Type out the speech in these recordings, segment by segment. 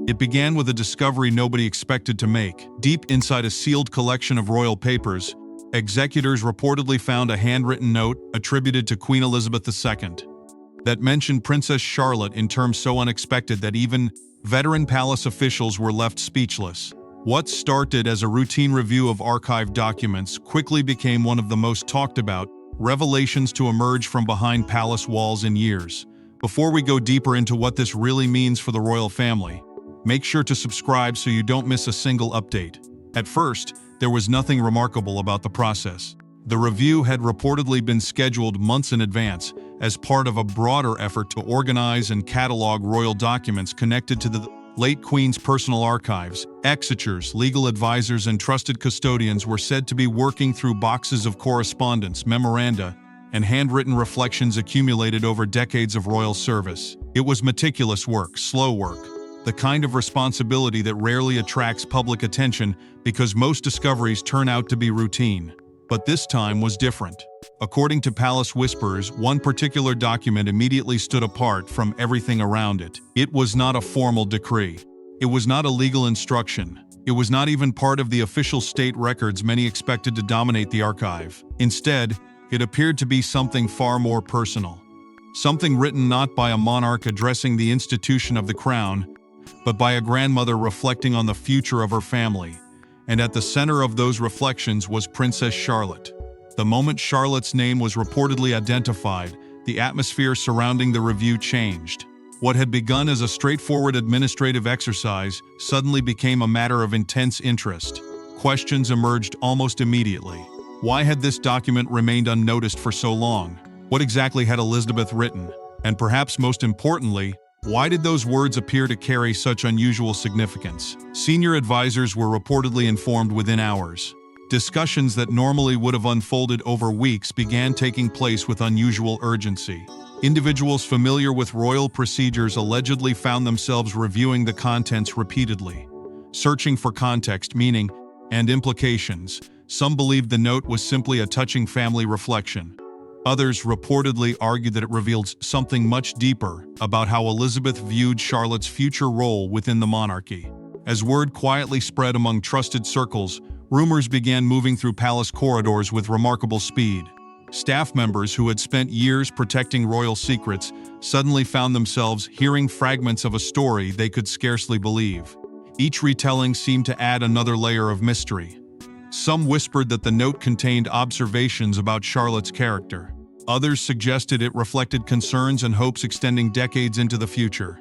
It began with a discovery nobody expected to make. Deep inside a sealed collection of royal papers, executors reportedly found a handwritten note attributed to Queen Elizabeth II that mentioned Princess Charlotte in terms so unexpected that even veteran palace officials were left speechless. What started as a routine review of archived documents quickly became one of the most talked about revelations to emerge from behind palace walls in years. Before we go deeper into what this really means for the royal family, make sure to subscribe so you don't miss a single update. At first, there was nothing remarkable about the process. The review had reportedly been scheduled months in advance as part of a broader effort to organize and catalog royal documents connected to the late Queen's personal archives. Executors, legal advisors, and trusted custodians were said to be working through boxes of correspondence, memoranda, and handwritten reflections accumulated over decades of royal service. It was meticulous work, slow work, the kind of responsibility that rarely attracts public attention because most discoveries turn out to be routine. But this time was different. According to palace whisperers, one particular document immediately stood apart from everything around it. It was not a formal decree. It was not a legal instruction. It was not even part of the official state records many expected to dominate the archive. Instead, it appeared to be something far more personal. Something written not by a monarch addressing the institution of the crown, but by a grandmother reflecting on the future of her family. And at the center of those reflections was Princess Charlotte. The moment Charlotte's name was reportedly identified, the atmosphere surrounding the review changed. What had begun as a straightforward administrative exercise suddenly became a matter of intense interest. Questions emerged almost immediately. Why had this document remained unnoticed for so long? What exactly had Elizabeth written? And perhaps most importantly, why did those words appear to carry such unusual significance? Senior advisors were reportedly informed within hours. Discussions that normally would have unfolded over weeks began taking place with unusual urgency. Individuals familiar with royal procedures allegedly found themselves reviewing the contents repeatedly, searching for context, meaning, and implications. Some believed the note was simply a touching family reflection. Others reportedly argued that it revealed something much deeper about how Elizabeth viewed Charlotte's future role within the monarchy. As word quietly spread among trusted circles, rumors began moving through palace corridors with remarkable speed. Staff members who had spent years protecting royal secrets suddenly found themselves hearing fragments of a story they could scarcely believe. Each retelling seemed to add another layer of mystery. Some whispered that the note contained observations about Charlotte's character. Others suggested it reflected concerns and hopes extending decades into the future.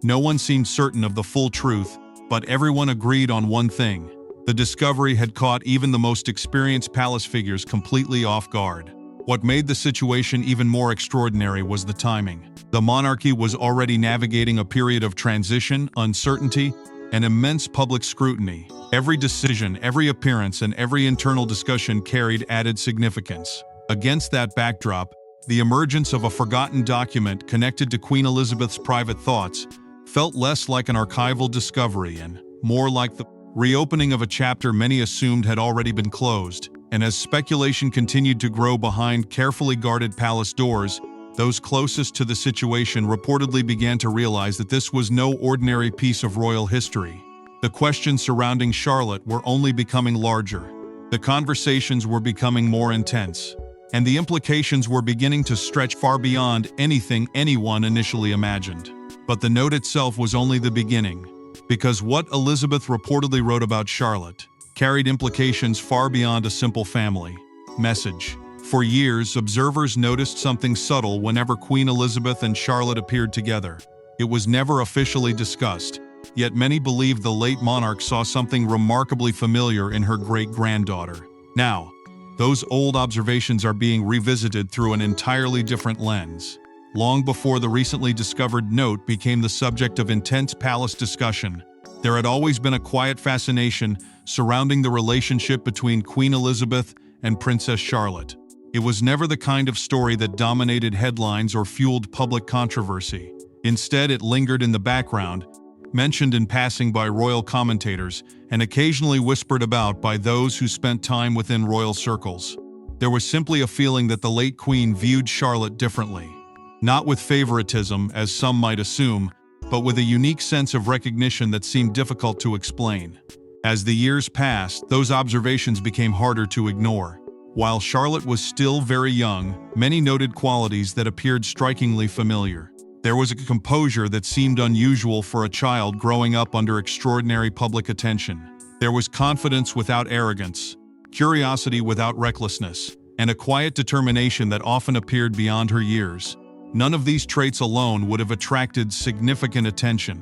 No one seemed certain of the full truth, but everyone agreed on one thing. The discovery had caught even the most experienced palace figures completely off guard. What made the situation even more extraordinary was the timing. The monarchy was already navigating a period of transition, uncertainty, and immense public scrutiny. Every decision, every appearance, and every internal discussion carried added significance. Against that backdrop, the emergence of a forgotten document connected to Queen Elizabeth's private thoughts felt less like an archival discovery and more like the reopening of a chapter many assumed had already been closed. And as speculation continued to grow behind carefully guarded palace doors, those closest to the situation reportedly began to realize that this was no ordinary piece of royal history. The questions surrounding Charlotte were only becoming larger. The conversations were becoming more intense. And the implications were beginning to stretch far beyond anything anyone initially imagined. But the note itself was only the beginning, because what Elizabeth reportedly wrote about Charlotte carried implications far beyond a simple family message. For years, observers noticed something subtle whenever Queen Elizabeth and Charlotte appeared together. It was never officially discussed, yet many believed the late monarch saw something remarkably familiar in her great-granddaughter. Now, those old observations are being revisited through an entirely different lens. Long before the recently discovered note became the subject of intense palace discussion, there had always been a quiet fascination surrounding the relationship between Queen Elizabeth and Princess Charlotte. It was never the kind of story that dominated headlines or fueled public controversy. Instead, it lingered in the background, mentioned in passing by royal commentators, and occasionally whispered about by those who spent time within royal circles. There was simply a feeling that the late Queen viewed Charlotte differently. Not with favoritism, as some might assume, but with a unique sense of recognition that seemed difficult to explain. As the years passed, those observations became harder to ignore. While Charlotte was still very young, many noted qualities that appeared strikingly familiar. There was a composure that seemed unusual for a child growing up under extraordinary public attention. There was confidence without arrogance, curiosity without recklessness, and a quiet determination that often appeared beyond her years. None of these traits alone would have attracted significant attention.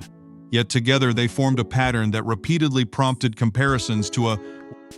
Yet together they formed a pattern that repeatedly prompted comparisons to a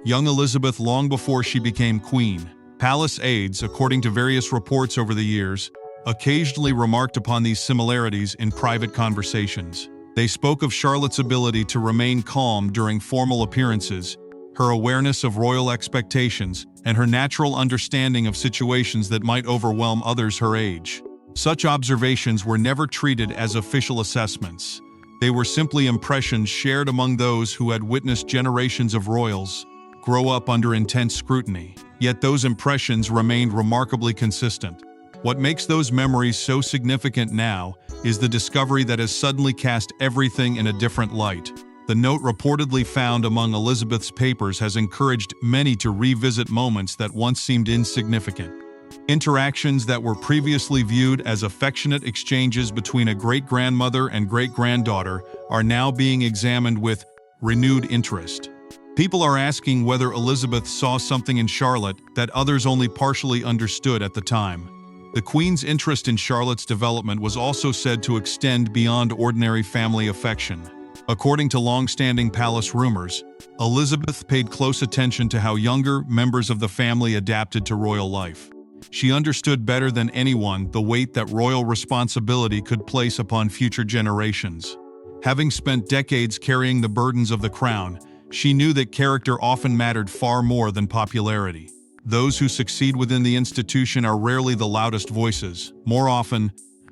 young Elizabeth long before she became queen. Palace aides, according to various reports over the years, occasionally remarked upon these similarities in private conversations. They spoke of Charlotte's ability to remain calm during formal appearances, her awareness of royal expectations, and her natural understanding of situations that might overwhelm others her age. Such observations were never treated as official assessments. They were simply impressions shared among those who had witnessed generations of royals grow up under intense scrutiny. Yet those impressions remained remarkably consistent. What makes those memories so significant now is the discovery that has suddenly cast everything in a different light. The note reportedly found among Elizabeth's papers has encouraged many to revisit moments that once seemed insignificant. Interactions that were previously viewed as affectionate exchanges between a great-grandmother and great-granddaughter are now being examined with renewed interest. People are asking whether Elizabeth saw something in Charlotte that others only partially understood at the time. The Queen's interest in Charlotte's development was also said to extend beyond ordinary family affection. According to long-standing palace rumors, Elizabeth paid close attention to how younger members of the family adapted to royal life. She understood better than anyone the weight that royal responsibility could place upon future generations. Having spent decades carrying the burdens of the crown, she knew that character often mattered far more than popularity. Those who succeed within the institution are rarely the loudest voices. More often,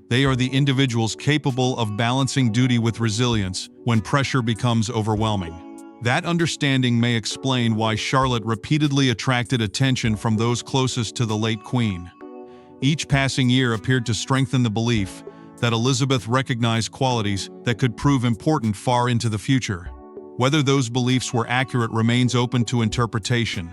they are the individuals capable of balancing duty with resilience when pressure becomes overwhelming. That understanding may explain why Charlotte repeatedly attracted attention from those closest to the late Queen. Each passing year appeared to strengthen the belief that Elizabeth recognized qualities that could prove important far into the future. Whether those beliefs were accurate remains open to interpretation,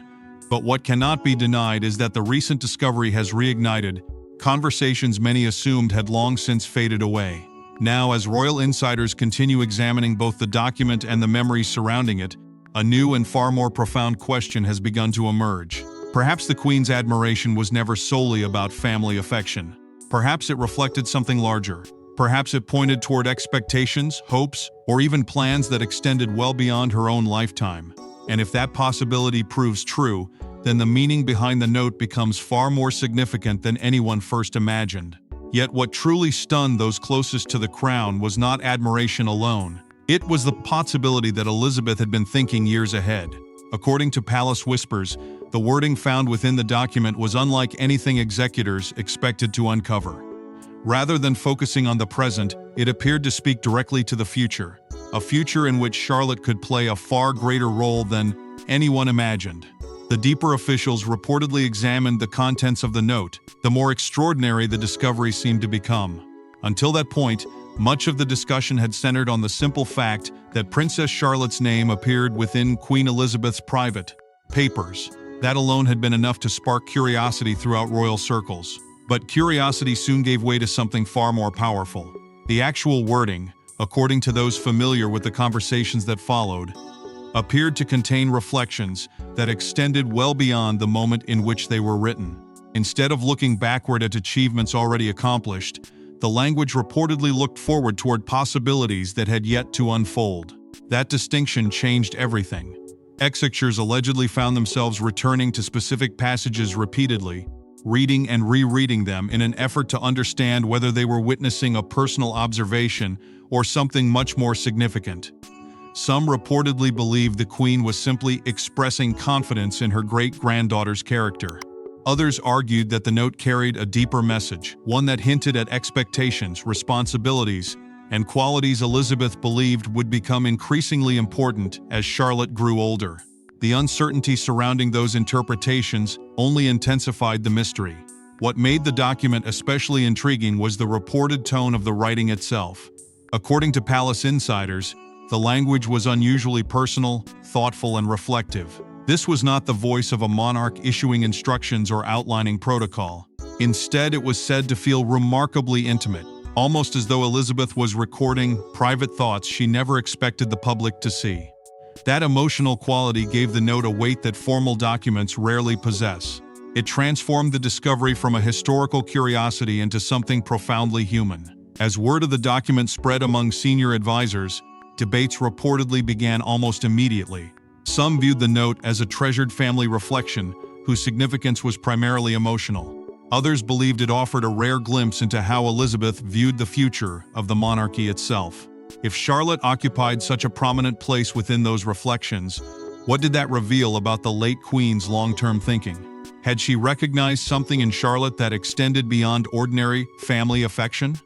but what cannot be denied is that the recent discovery has reignited conversations many assumed had long since faded away. Now, as royal insiders continue examining both the document and the memories surrounding it, a new and far more profound question has begun to emerge. Perhaps the Queen's admiration was never solely about family affection. Perhaps it reflected something larger. Perhaps it pointed toward expectations, hopes, or even plans that extended well beyond her own lifetime. And if that possibility proves true, then the meaning behind the note becomes far more significant than anyone first imagined. Yet what truly stunned those closest to the crown was not admiration alone. It was the possibility that Elizabeth had been thinking years ahead. According to palace whispers, the wording found within the document was unlike anything executors expected to uncover. Rather than focusing on the present, it appeared to speak directly to the future, a future in which Charlotte could play a far greater role than anyone imagined. The deeper officials reportedly examined the contents of the note, the more extraordinary the discovery seemed to become. Until that point, much of the discussion had centered on the simple fact that Princess Charlotte's name appeared within Queen Elizabeth's private papers. That alone had been enough to spark curiosity throughout royal circles. But curiosity soon gave way to something far more powerful. The actual wording, according to those familiar with the conversations that followed, appeared to contain reflections that extended well beyond the moment in which they were written. Instead of looking backward at achievements already accomplished, the language reportedly looked forward toward possibilities that had yet to unfold. That distinction changed everything. Executors allegedly found themselves returning to specific passages repeatedly, reading and rereading them in an effort to understand whether they were witnessing a personal observation or something much more significant. Some reportedly believed the Queen was simply expressing confidence in her great-granddaughter's character. Others argued that the note carried a deeper message, one that hinted at expectations, responsibilities, and qualities Elizabeth believed would become increasingly important as Charlotte grew older. The uncertainty surrounding those interpretations only intensified the mystery. What made the document especially intriguing was the reported tone of the writing itself. According to palace insiders, the language was unusually personal, thoughtful, and reflective. This was not the voice of a monarch issuing instructions or outlining protocol. Instead, it was said to feel remarkably intimate, almost as though Elizabeth was recording private thoughts she never expected the public to see. That emotional quality gave the note a weight that formal documents rarely possess. It transformed the discovery from a historical curiosity into something profoundly human. As word of the document spread among senior advisors, debates reportedly began almost immediately. Some viewed the note as a treasured family reflection, whose significance was primarily emotional. Others believed it offered a rare glimpse into how Elizabeth viewed the future of the monarchy itself. If Charlotte occupied such a prominent place within those reflections, what did that reveal about the late Queen's long-term thinking? Had she recognized something in Charlotte that extended beyond ordinary family affection?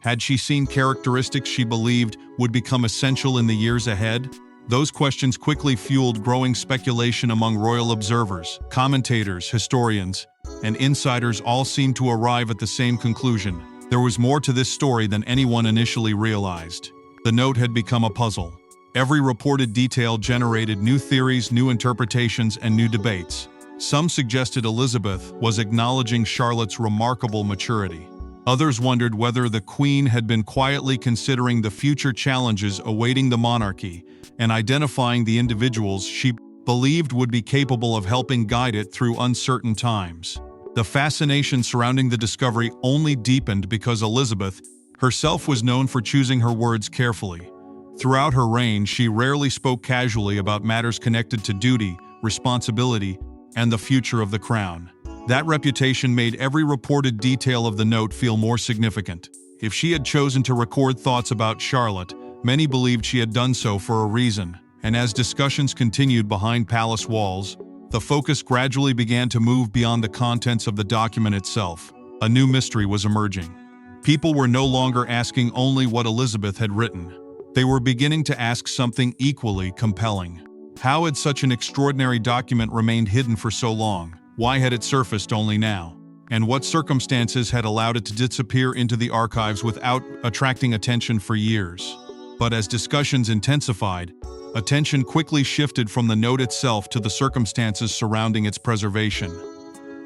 Had she seen characteristics she believed would become essential in the years ahead? Those questions quickly fueled growing speculation among royal observers, commentators, historians, and insiders all seemed to arrive at the same conclusion. There was more to this story than anyone initially realized. The note had become a puzzle. Every reported detail generated new theories, new interpretations, and new debates. Some suggested Elizabeth was acknowledging Charlotte's remarkable maturity. Others wondered whether the Queen had been quietly considering the future challenges awaiting the monarchy and identifying the individuals she believed would be capable of helping guide it through uncertain times. The fascination surrounding the discovery only deepened because Elizabeth herself was known for choosing her words carefully. Throughout her reign, she rarely spoke casually about matters connected to duty, responsibility, and the future of the crown. That reputation made every reported detail of the note feel more significant. If she had chosen to record thoughts about Charlotte, many believed she had done so for a reason. And as discussions continued behind palace walls, the focus gradually began to move beyond the contents of the document itself. A new mystery was emerging. People were no longer asking only what Elizabeth had written. They were beginning to ask something equally compelling. How had such an extraordinary document remained hidden for so long? Why had it surfaced only now? And what circumstances had allowed it to disappear into the archives without attracting attention for years? But as discussions intensified, attention quickly shifted from the note itself to the circumstances surrounding its preservation.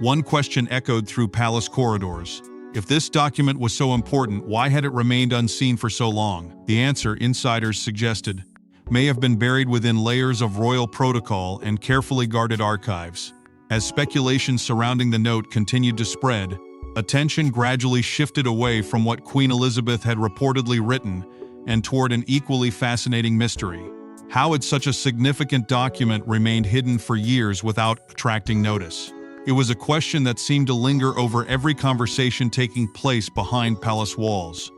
One question echoed through palace corridors. If this document was so important, why had it remained unseen for so long? The answer, insiders suggested, may have been buried within layers of royal protocol and carefully guarded archives. As speculation surrounding the note continued to spread, attention gradually shifted away from what Queen Elizabeth had reportedly written and toward an equally fascinating mystery. How had such a significant document remained hidden for years without attracting notice? It was a question that seemed to linger over every conversation taking place behind palace walls.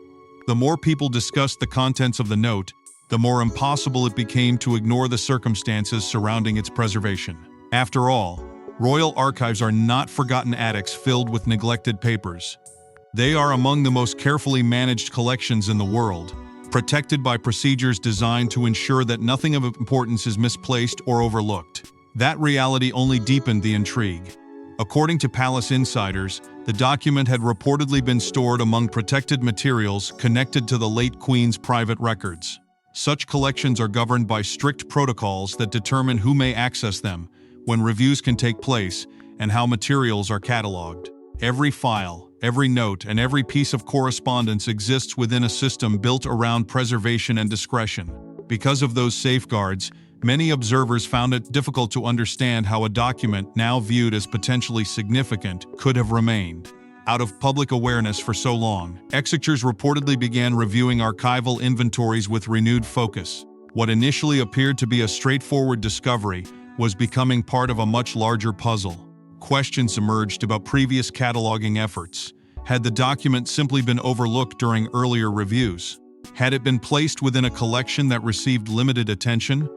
The more people discussed the contents of the note, the more impossible it became to ignore the circumstances surrounding its preservation. After all, royal archives are not forgotten attics filled with neglected papers. They are among the most carefully managed collections in the world, protected by procedures designed to ensure that nothing of importance is misplaced or overlooked. That reality only deepened the intrigue. According to palace insiders, the document had reportedly been stored among protected materials connected to the late Queen's private records. Such collections are governed by strict protocols that determine who may access them, when reviews can take place, and how materials are cataloged. Every file, every note, and every piece of correspondence exists within a system built around preservation and discretion. Because of those safeguards, many observers found it difficult to understand how a document now viewed as potentially significant could have remained out of public awareness for so long. Executors reportedly began reviewing archival inventories with renewed focus. What initially appeared to be a straightforward discovery was becoming part of a much larger puzzle. Questions emerged about previous cataloging efforts. Had the document simply been overlooked during earlier reviews? Had it been placed within a collection that received limited attention?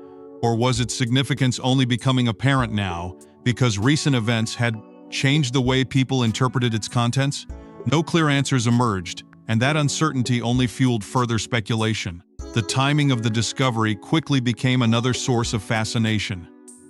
Or was its significance only becoming apparent now because recent events had changed the way people interpreted its contents? No clear answers emerged, and that uncertainty only fueled further speculation. The timing of the discovery quickly became another source of fascination.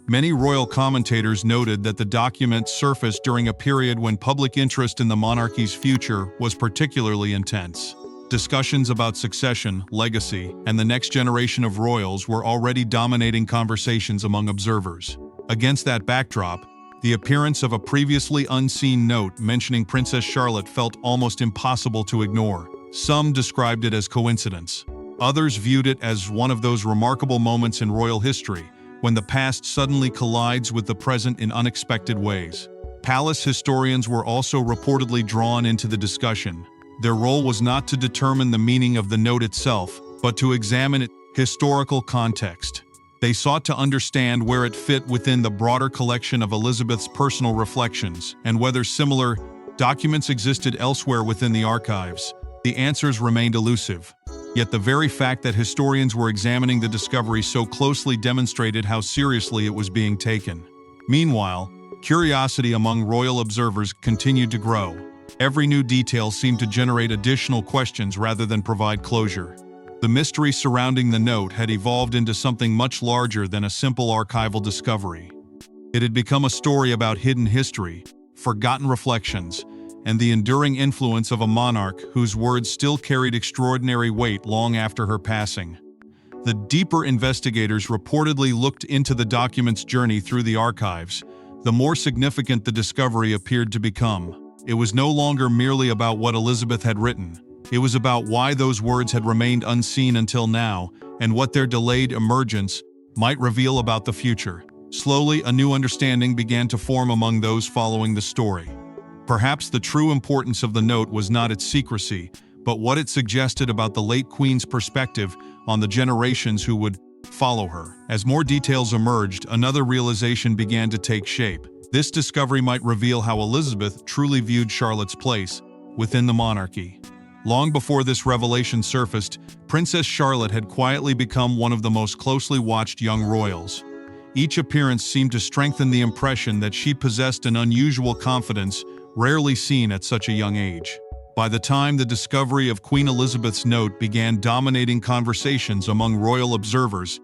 Many royal commentators noted that the document surfaced during a period when public interest in the monarchy's future was particularly intense. Discussions about succession, legacy, and the next generation of royals were already dominating conversations among observers. Against that backdrop, the appearance of a previously unseen note mentioning Princess Charlotte felt almost impossible to ignore. Some described it as coincidence. Others viewed it as one of those remarkable moments in royal history, when the past suddenly collides with the present in unexpected ways. Palace historians were also reportedly drawn into the discussion. Their role was not to determine the meaning of the note itself, but to examine its historical context. They sought to understand where it fit within the broader collection of Elizabeth's personal reflections, and whether similar documents existed elsewhere within the archives. The answers remained elusive. Yet the very fact that historians were examining the discovery so closely demonstrated how seriously it was being taken. Meanwhile, curiosity among royal observers continued to grow. Every new detail seemed to generate additional questions rather than provide closure. The mystery surrounding the note had evolved into something much larger than a simple archival discovery. It had become a story about hidden history, forgotten reflections, and the enduring influence of a monarch whose words still carried extraordinary weight long after her passing. The deeper investigators reportedly looked into the document's journey through the archives, the more significant the discovery appeared to become. It was no longer merely about what Elizabeth had written. It was about why those words had remained unseen until now, and what their delayed emergence might reveal about the future. Slowly, a new understanding began to form among those following the story. Perhaps the true importance of the note was not its secrecy, but what it suggested about the late Queen's perspective on the generations who would follow her. As more details emerged, another realization began to take shape. This discovery might reveal how Elizabeth truly viewed Charlotte's place within the monarchy. Long before this revelation surfaced, Princess Charlotte had quietly become one of the most closely watched young royals. Each appearance seemed to strengthen the impression that she possessed an unusual confidence rarely seen at such a young age. By the time the discovery of Queen Elizabeth's note began dominating conversations among royal observers,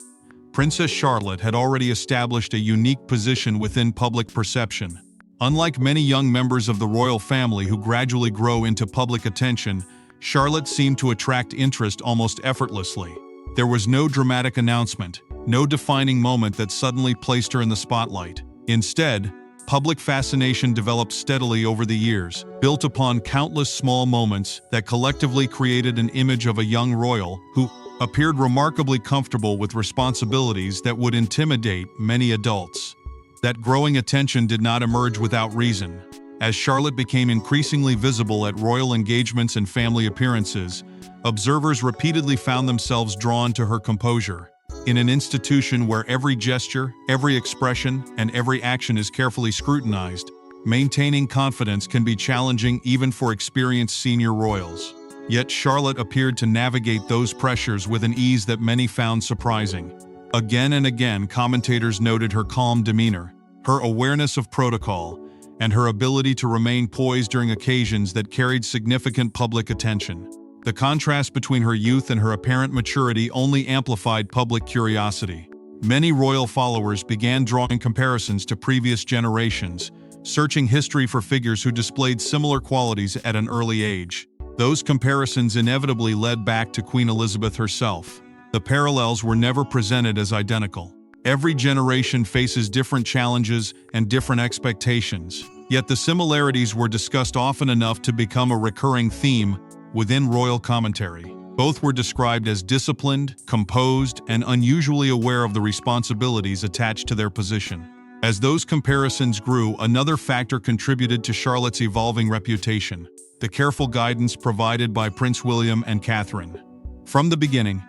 Princess Charlotte had already established a unique position within public perception. Unlike many young members of the royal family who gradually grow into public attention, Charlotte seemed to attract interest almost effortlessly. There was no dramatic announcement, no defining moment that suddenly placed her in the spotlight. Instead, public fascination developed steadily over the years, built upon countless small moments that collectively created an image of a young royal who appeared remarkably comfortable with responsibilities that would intimidate many adults. That growing attention did not emerge without reason. As Charlotte became increasingly visible at royal engagements and family appearances, observers repeatedly found themselves drawn to her composure. In an institution where every gesture, every expression, and every action is carefully scrutinized, maintaining confidence can be challenging even for experienced senior royals. Yet Charlotte appeared to navigate those pressures with an ease that many found surprising. Again and again, commentators noted her calm demeanor, her awareness of protocol, and her ability to remain poised during occasions that carried significant public attention. The contrast between her youth and her apparent maturity only amplified public curiosity. Many royal followers began drawing comparisons to previous generations, searching history for figures who displayed similar qualities at an early age. Those comparisons inevitably led back to Queen Elizabeth herself. The parallels were never presented as identical. Every generation faces different challenges and different expectations, yet the similarities were discussed often enough to become a recurring theme within royal commentary. Both were described as disciplined, composed, and unusually aware of the responsibilities attached to their position. As those comparisons grew, another factor contributed to Charlotte's evolving reputation: the careful guidance provided by Prince William and Catherine. From the beginning,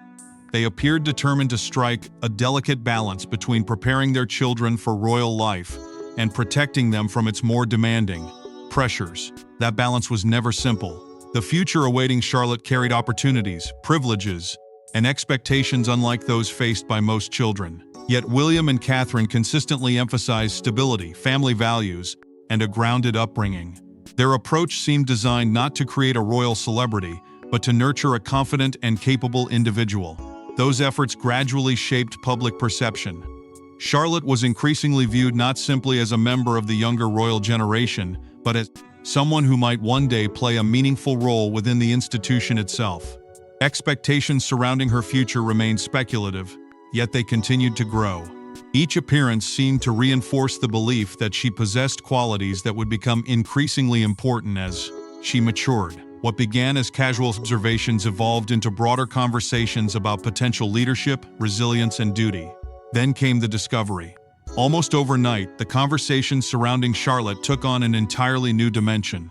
they appeared determined to strike a delicate balance between preparing their children for royal life and protecting them from its more demanding pressures. That balance was never simple. The future awaiting Charlotte carried opportunities, privileges, and expectations unlike those faced by most children. Yet William and Catherine consistently emphasized stability, family values, and a grounded upbringing. Their approach seemed designed not to create a royal celebrity, but to nurture a confident and capable individual. Those efforts gradually shaped public perception. Charlotte was increasingly viewed not simply as a member of the younger royal generation, but as someone who might one day play a meaningful role within the institution itself. Expectations surrounding her future remained speculative, yet they continued to grow. Each appearance seemed to reinforce the belief that she possessed qualities that would become increasingly important as she matured. What began as casual observations evolved into broader conversations about potential leadership, resilience, and duty. Then came the discovery. Almost overnight, the conversations surrounding Charlotte took on an entirely new dimension.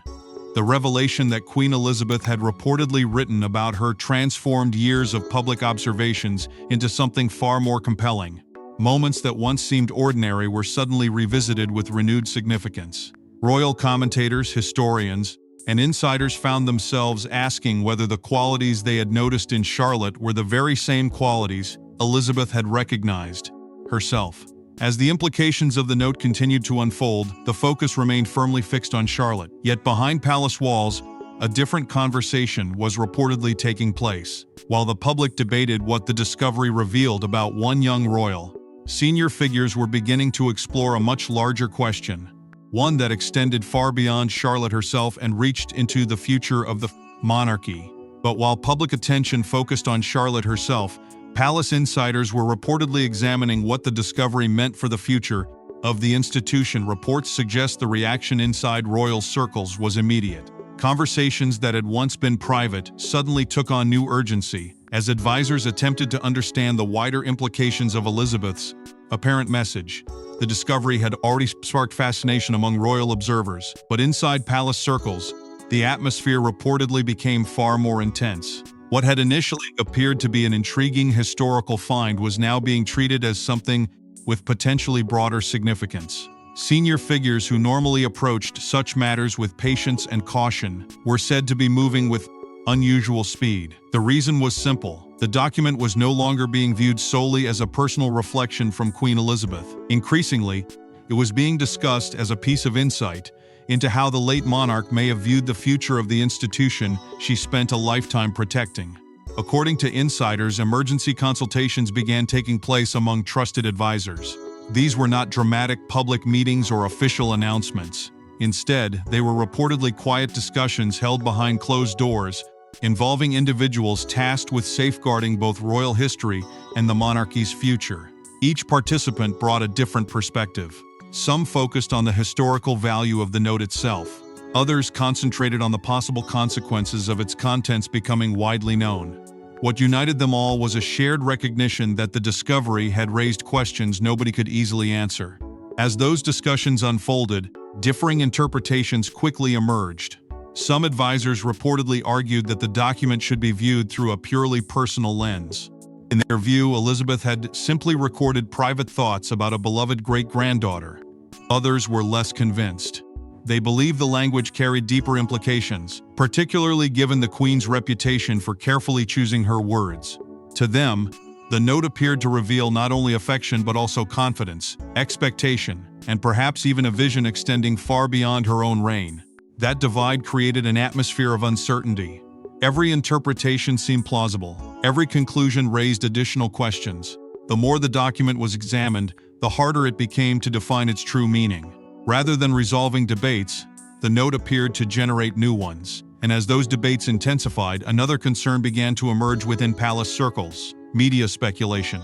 The revelation that Queen Elizabeth had reportedly written about her transformed years of public observations into something far more compelling. Moments that once seemed ordinary were suddenly revisited with renewed significance. Royal commentators, historians, and insiders found themselves asking whether the qualities they had noticed in Charlotte were the very same qualities Elizabeth had recognized herself. As the implications of the note continued to unfold, the focus remained firmly fixed on Charlotte. Yet behind palace walls, a different conversation was reportedly taking place. While the public debated what the discovery revealed about one young royal, senior figures were beginning to explore a much larger question, one that extended far beyond Charlotte herself and reached into the future of the monarchy. But while public attention focused on Charlotte herself, palace insiders were reportedly examining what the discovery meant for the future of the institution. Reports suggest the reaction inside royal circles was immediate. Conversations that had once been private suddenly took on new urgency as advisors attempted to understand the wider implications of Elizabeth's apparent message. The discovery had already sparked fascination among royal observers, but inside palace circles, the atmosphere reportedly became far more intense. What had initially appeared to be an intriguing historical find was now being treated as something with potentially broader significance. Senior figures who normally approached such matters with patience and caution were said to be moving with unusual speed. The reason was simple. The document was no longer being viewed solely as a personal reflection from Queen Elizabeth. Increasingly, it was being discussed as a piece of insight into how the late monarch may have viewed the future of the institution she spent a lifetime protecting. According to insiders, emergency consultations began taking place among trusted advisors. These were not dramatic public meetings or official announcements. Instead, they were reportedly quiet discussions held behind closed doors, involving individuals tasked with safeguarding both royal history and the monarchy's future. Each participant brought a different perspective. Some focused on the historical value of the note itself. Others concentrated on the possible consequences of its contents becoming widely known. What united them all was a shared recognition that the discovery had raised questions nobody could easily answer. As those discussions unfolded, differing interpretations quickly emerged. Some advisors reportedly argued that the document should be viewed through a purely personal lens. In their view, Elizabeth had simply recorded private thoughts about a beloved great-granddaughter. Others were less convinced. They believed the language carried deeper implications, particularly given the Queen's reputation for carefully choosing her words. To them, the note appeared to reveal not only affection but also confidence, expectation, and perhaps even a vision extending far beyond her own reign. That divide created an atmosphere of uncertainty. Every interpretation seemed plausible. Every conclusion raised additional questions. The more the document was examined, the harder it became to define its true meaning. Rather than resolving debates, the note appeared to generate new ones. And as those debates intensified, another concern began to emerge within palace circles: media speculation.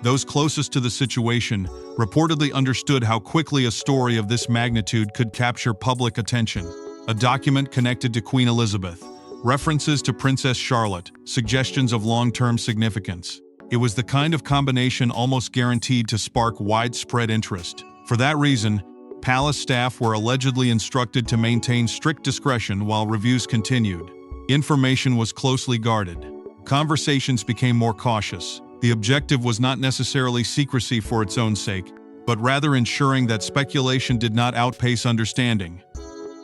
Those closest to the situation reportedly understood how quickly a story of this magnitude could capture public attention. A document connected to Queen Elizabeth, references to Princess Charlotte, suggestions of long-term significance. It was the kind of combination almost guaranteed to spark widespread interest. For that reason, palace staff were allegedly instructed to maintain strict discretion while reviews continued. Information was closely guarded. Conversations became more cautious. The objective was not necessarily secrecy for its own sake, but rather ensuring that speculation did not outpace understanding.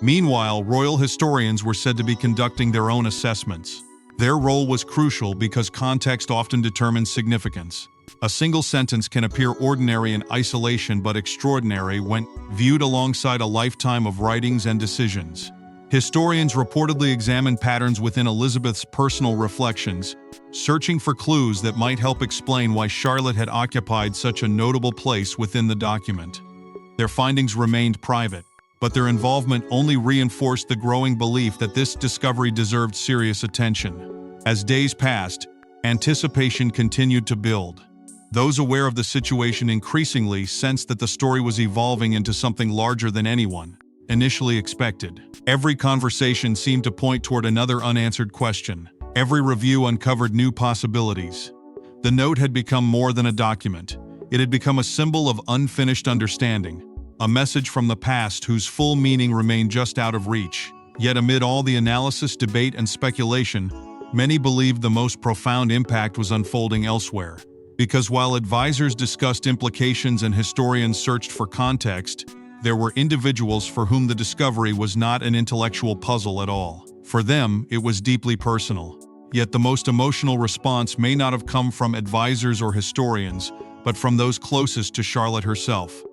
Meanwhile, royal historians were said to be conducting their own assessments. Their role was crucial because context often determines significance. A single sentence can appear ordinary in isolation but extraordinary when viewed alongside a lifetime of writings and decisions. Historians reportedly examined patterns within Elizabeth's personal reflections, searching for clues that might help explain why Charlotte had occupied such a notable place within the document. Their findings remained private, but their involvement only reinforced the growing belief that this discovery deserved serious attention. As days passed, anticipation continued to build. Those aware of the situation increasingly sensed that the story was evolving into something larger than anyone initially expected. Every conversation seemed to point toward another unanswered question. Every review uncovered new possibilities. The note had become more than a document. It had become a symbol of unfinished understanding, a message from the past whose full meaning remained just out of reach. Yet amid all the analysis, debate, and speculation, many believed the most profound impact was unfolding elsewhere. Because while advisors discussed implications and historians searched for context, there were individuals for whom the discovery was not an intellectual puzzle at all. For them, it was deeply personal. Yet the most emotional response may not have come from advisors or historians, but from those closest to Charlotte herself.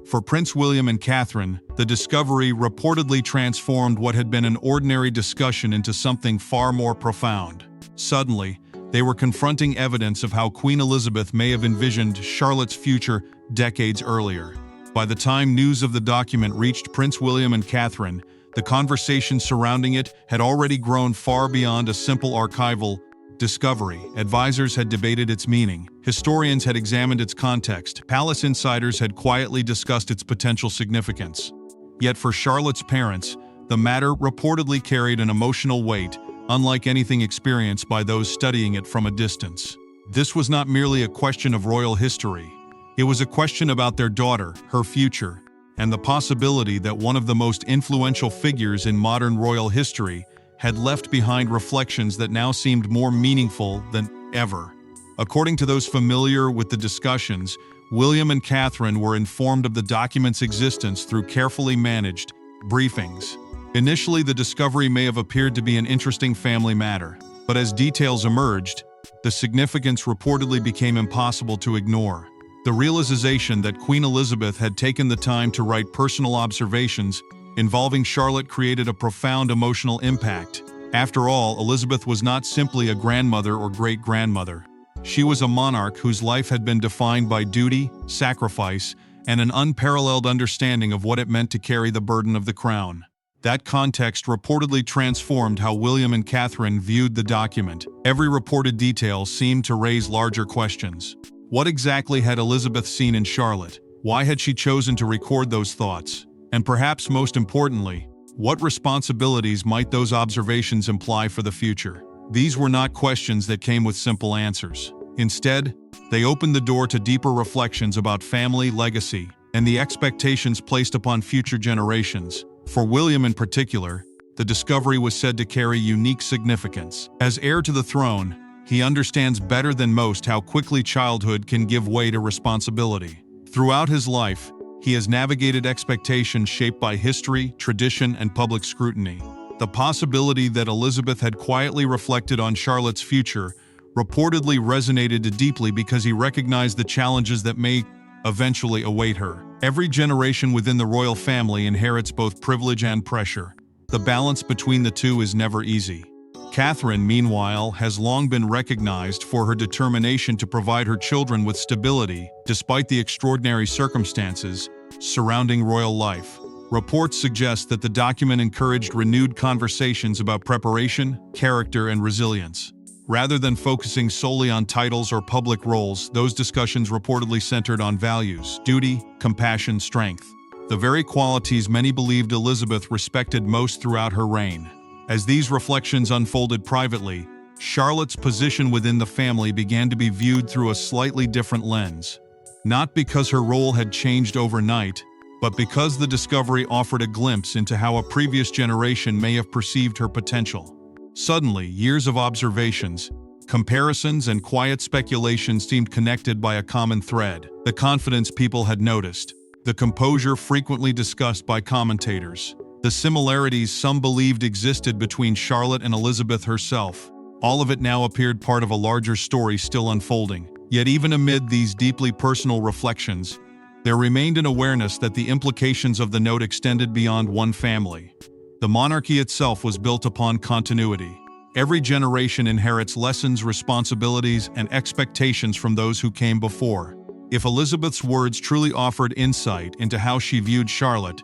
For Prince William and Catherine, the discovery reportedly transformed what had been an ordinary discussion into something far more profound. Suddenly, they were confronting evidence of how Queen Elizabeth may have envisioned Charlotte's future decades earlier. By the time news of the document reached Prince William and Catherine, the conversation surrounding it had already grown far beyond a simple archival discovery. Advisors had debated its meaning. Historians had examined its context. Palace insiders had quietly discussed its potential significance. Yet for Charlotte's parents, the matter reportedly carried an emotional weight, unlike anything experienced by those studying it from a distance. This was not merely a question of royal history. It was a question about their daughter, her future, and the possibility that one of the most influential figures in modern royal history had left behind reflections that now seemed more meaningful than ever. According to those familiar with the discussions, William and Catherine were informed of the document's existence through carefully managed briefings. Initially, the discovery may have appeared to be an interesting family matter, but as details emerged, the significance reportedly became impossible to ignore. The realization that Queen Elizabeth had taken the time to write personal observations involving Charlotte created a profound emotional impact. After all, Elizabeth was not simply a grandmother or great-grandmother. She was a monarch whose life had been defined by duty, sacrifice, and an unparalleled understanding of what it meant to carry the burden of the crown. That context reportedly transformed how William and Catherine viewed the document. Every reported detail seemed to raise larger questions. What exactly had Elizabeth seen in Charlotte? Why had she chosen to record those thoughts? And perhaps most importantly, what responsibilities might those observations imply for the future? These were not questions that came with simple answers. Instead, they opened the door to deeper reflections about family legacy and the expectations placed upon future generations. For William in particular, the discovery was said to carry unique significance. As heir to the throne, he understands better than most how quickly childhood can give way to responsibility. Throughout his life, he has navigated expectations shaped by history, tradition, and public scrutiny. The possibility that Elizabeth had quietly reflected on Charlotte's future reportedly resonated deeply because he recognized the challenges that may eventually await her. Every generation within the royal family inherits both privilege and pressure. The balance between the two is never easy. Catherine, meanwhile, has long been recognized for her determination to provide her children with stability, despite the extraordinary circumstances surrounding royal life. Reports suggest that the document encouraged renewed conversations about preparation, character, and resilience. Rather than focusing solely on titles or public roles, those discussions reportedly centered on values, duty, compassion, strength. The very qualities many believed Elizabeth respected most throughout her reign. As these reflections unfolded privately, Charlotte's position within the family began to be viewed through a slightly different lens. Not because her role had changed overnight, but because the discovery offered a glimpse into how a previous generation may have perceived her potential. Suddenly, years of observations, comparisons, and quiet speculation seemed connected by a common thread: the confidence people had noticed, the composure frequently discussed by commentators, the similarities some believed existed between Charlotte and Elizabeth herself. All of it now appeared part of a larger story still unfolding. Yet even amid these deeply personal reflections, there remained an awareness that the implications of the note extended beyond one family. The monarchy itself was built upon continuity. Every generation inherits lessons, responsibilities, and expectations from those who came before. If Elizabeth's words truly offered insight into how she viewed Charlotte,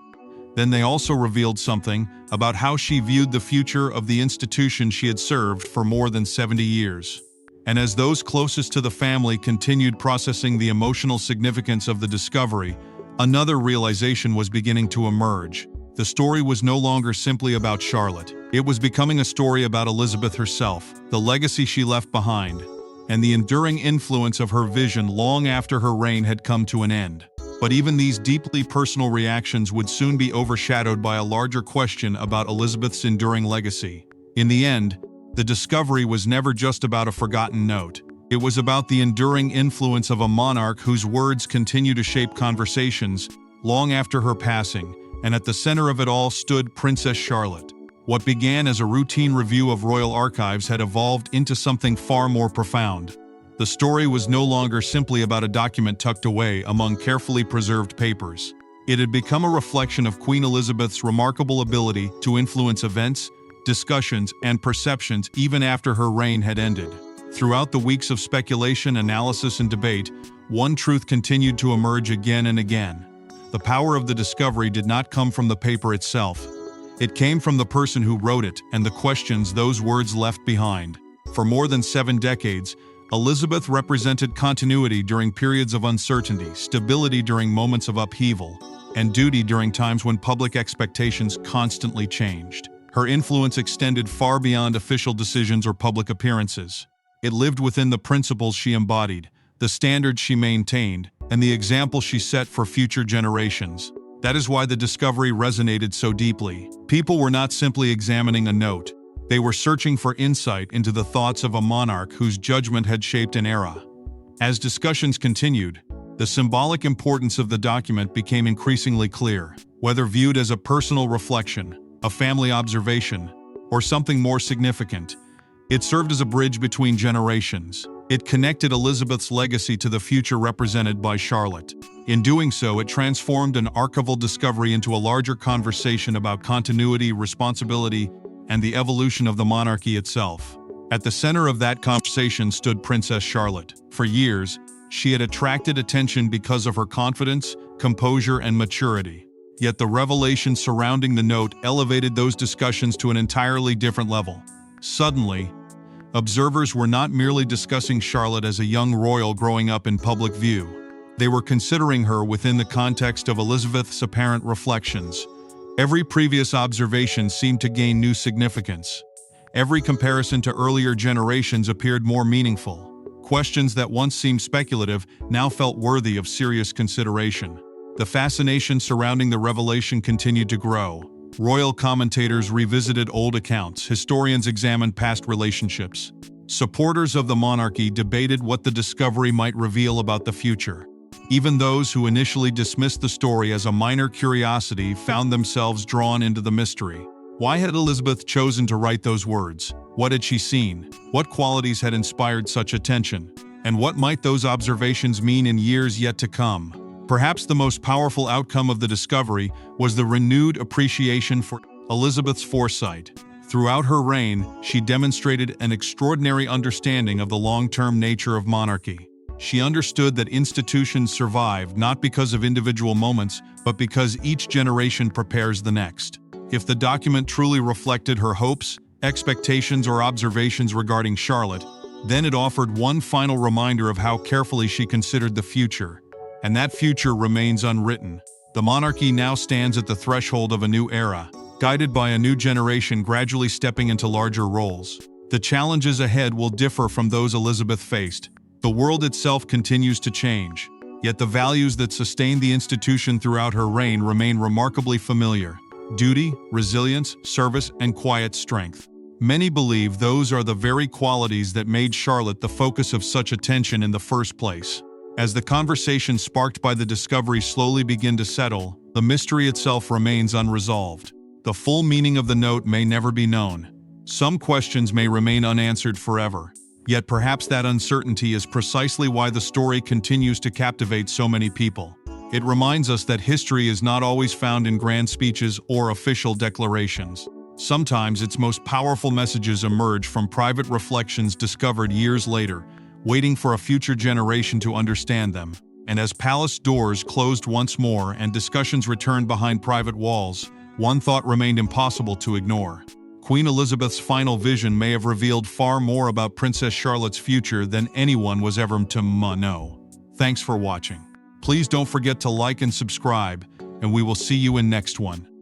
Then they also revealed something about how she viewed the future of the institution she had served for more than 70 years. And as those closest to the family continued processing the emotional significance of the discovery, another realization was beginning to emerge. The story was no longer simply about Charlotte. It was becoming a story about Elizabeth herself, the legacy she left behind, and the enduring influence of her vision long after her reign had come to an end. But even these deeply personal reactions would soon be overshadowed by a larger question about Elizabeth's enduring legacy. In the end, the discovery was never just about a forgotten note. It was about the enduring influence of a monarch whose words continue to shape conversations long after her passing, and at the center of it all stood Princess Charlotte. What began as a routine review of royal archives had evolved into something far more profound. The story was no longer simply about a document tucked away among carefully preserved papers. It had become a reflection of Queen Elizabeth's remarkable ability to influence events, discussions, and perceptions even after her reign had ended. Throughout the weeks of speculation, analysis, and debate, one truth continued to emerge again and again. The power of the discovery did not come from the paper itself. It came from the person who wrote it and the questions those words left behind. For more than 7 decades, Elizabeth represented continuity during periods of uncertainty, stability during moments of upheaval, and duty during times when public expectations constantly changed. Her influence extended far beyond official decisions or public appearances. It lived within the principles she embodied, the standards she maintained, and the example she set for future generations. That is why the discovery resonated so deeply. People were not simply examining a note. They were searching for insight into the thoughts of a monarch whose judgment had shaped an era. As discussions continued, the symbolic importance of the document became increasingly clear. Whether viewed as a personal reflection, a family observation, or something more significant, it served as a bridge between generations. It connected Elizabeth's legacy to the future represented by Charlotte. In doing so, it transformed an archival discovery into a larger conversation about continuity, responsibility, and the evolution of the monarchy itself. At the center of that conversation stood Princess Charlotte. For years, she had attracted attention because of her confidence, composure, and maturity. Yet the revelation surrounding the note elevated those discussions to an entirely different level. Suddenly, observers were not merely discussing Charlotte as a young royal growing up in public view. They were considering her within the context of Elizabeth's apparent reflections. Every previous observation seemed to gain new significance. Every comparison to earlier generations appeared more meaningful. Questions that once seemed speculative now felt worthy of serious consideration. The fascination surrounding the revelation continued to grow. Royal commentators revisited old accounts, historians examined past relationships. Supporters of the monarchy debated what the discovery might reveal about the future. Even those who initially dismissed the story as a minor curiosity found themselves drawn into the mystery. Why had Elizabeth chosen to write those words? What had she seen? What qualities had inspired such attention? And what might those observations mean in years yet to come? Perhaps the most powerful outcome of the discovery was the renewed appreciation for Elizabeth's foresight. Throughout her reign, she demonstrated an extraordinary understanding of the long-term nature of monarchy. She understood that institutions survive not because of individual moments, but because each generation prepares the next. If the document truly reflected her hopes, expectations, or observations regarding Charlotte, then it offered one final reminder of how carefully she considered the future. And that future remains unwritten. The monarchy now stands at the threshold of a new era, guided by a new generation gradually stepping into larger roles. The challenges ahead will differ from those Elizabeth faced. The world itself continues to change, yet the values that sustained the institution throughout her reign remain remarkably familiar: duty, resilience, service, and quiet strength. Many believe those are the very qualities that made Charlotte the focus of such attention in the first place. As the conversation sparked by the discovery slowly began to settle, the mystery itself remains unresolved. The full meaning of the note may never be known. Some questions may remain unanswered forever. Yet perhaps that uncertainty is precisely why the story continues to captivate so many people. It reminds us that history is not always found in grand speeches or official declarations. Sometimes its most powerful messages emerge from private reflections discovered years later, waiting for a future generation to understand them. And as palace doors closed once more and discussions returned behind private walls, one thought remained impossible to ignore. Queen Elizabeth's final vision may have revealed far more about Princess Charlotte's future than anyone was ever to know. Thanks for watching. Please don't forget to like and subscribe, and we will see you in next one.